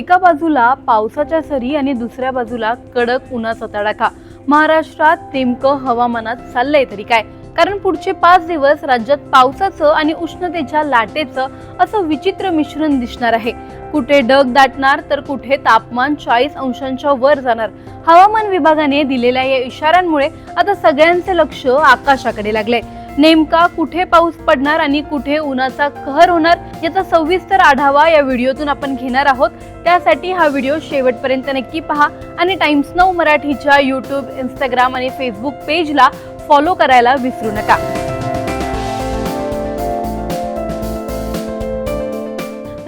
एका बाजूला पावसाच्या सरी आणि दुसऱ्या बाजूला कडक उन्हाचा तडाखा। महाराष्ट्रात नेमकं हवामानात चाललंय तरी काय? कारण पुढचे 5 दिवस राज्यात पावसाचं आणि उष्णतेच्या लाटेचं असं विचित्र मिश्रण दिसणार आहे। कुठे ढग दाटणार तर कुठे तापमान 40 अंशांच्या वर जाणार। हवामान विभागाने दिलेल्या या इशाऱ्यांमुळे आता सगळ्यांचे लक्ष आकाशाकडे लागले। नेमका कुठे पाऊस पडणार आणि कुठे उन्हाचा कहर होणार याचा सविस्तर आढावा या व्हिडिओतून आपण घेणार आहोत। त्यासाठी हा व्हिडिओ शेवटपर्यंत नक्की पहा आणि टाइम्स नाऊ मराठीच्या YouTube, Instagram आणि Facebook पेजला फॉलो करायला विसरू नका।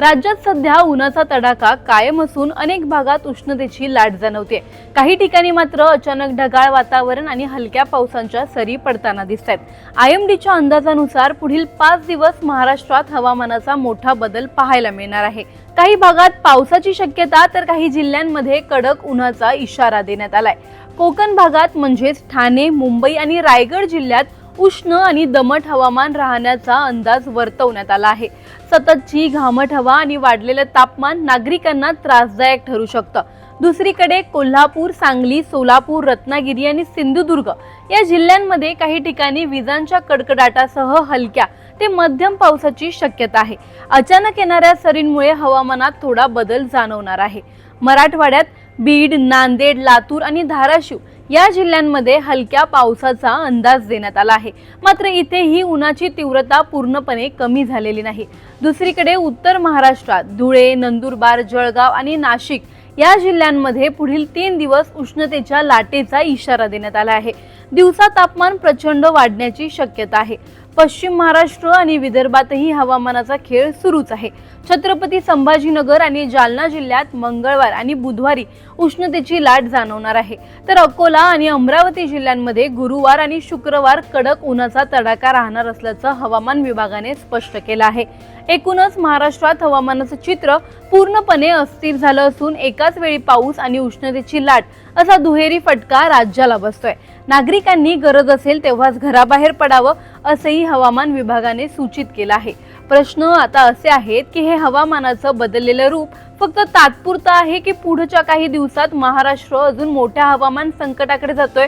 राज्यात सध्या उन्हाचा तडाखा कायम असून अनेक भागात उष्णतेची लाट जाणवते। काही ठिकाणी मात्र अचानक ढगाळ वातावरण आणि हलक्या पावसांच्या सरी पडताना दिसतात। IMDच्या अंदाजानुसार पुढील 5 दिवस महाराष्ट्रात हवामानाचा मोठा बदल पाहायला मिळणार आहे। काही भागात पावसाची शक्यता तर काही जिल्ह्यांमध्ये कडक उन्हाचा इशारा देण्यात आलाय। कोकण भागात म्हणजेच ठाणे, मुंबई आणि रायगड जिल्ह्यात उष्ण आणि दमट हवामान राहण्याचा अंदाज वर्तवण्यात आला आहे। सततची घामट हवा आणि वाढलेले तापमान नागरिकांना त्रासदायक ठरू शकतं। दुसरीकडे कोल्हापूर, सांगली, सोलापूर, रत्नागिरी आणि सिंधुदुर्ग या जिल्ह्यांमध्ये काही ठिकाणी विजांच्या कडकडाटासह हलक्या ते मध्यम पावसाची शक्यता आहे। अचानक येणाऱ्या सरींमुळे हवामानात थोडा बदल जाणवणार आहे। मराठवाड्यात बीड, नांदेड, लातूर आणि धाराशिव या जिल्ह्यांमध्ये हलक्या पावसाचा अंदाज देण्यात आला आहे। मात्र इथेही उन्हाची तीव्रता पूर्णपणे कमी झालेली नाही। दुसरीकडे उत्तर महाराष्ट्रात धुळे, नंदुरबार, जळगाव आणि नाशिक या जिल्ह्यांमध्ये पुढील 3 दिवस उष्णतेच्या लाटेचा इशारा देण्यात आला आहे। दिवसा तापमान प्रचंड वाढण्याची शक्यता आहे। पश्चिम महाराष्ट्र आणि विदर्भातही हवामानाचा खेळ सुरूच आहे। छत्रपती संभाजीनगर आणि जालना जिल्ह्यात मंगळवार आणि बुधवारी उष्णतेची लाट जाणवणार आहे, तर अकोला आणि अमरावती जिल्ह्यांमध्ये गुरुवार आणि शुक्रवार कडक उन्हाचा तडाखा राहणार असल्याचं हवामान विभागाने स्पष्ट केलं आहे। एकूणच महाराष्ट्रात हवामानाचं चित्र पूर्णपणे अस्थिर झालं असून एकाच वेळी पाऊस आणि उष्णतेची लाट असा दुहेरी फटका राज्याला बसतोय। नागरिकांनी गरज असेल तेव्हाच घराबाहेर पडावं असंही हवामान विभागाने सूचित केलं आहे। प्रश्न आता असे आहेत की हे हवामानाचं बदललेलं रूप फक्त तात्पुरतं आहे की पुढच्या काही दिवसात महाराष्ट्र अजून मोठ्या हवामान संकटाकडे जातोय?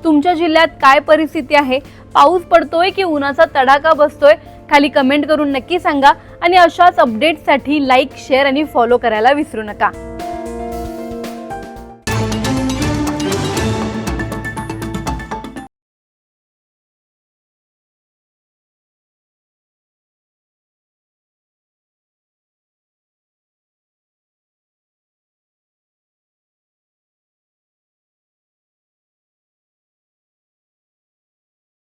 तुमच्या जिल्ह्यात काय परिस्थिती आहे? पाऊस पडतोय की उन्हाचा तडाखा बसतोय? खाली कमेंट करून नक्की सांगा आणि अशाच अपडेट्ससाठी लाईक, शेअर आणि फॉलो करायला विसरू नका।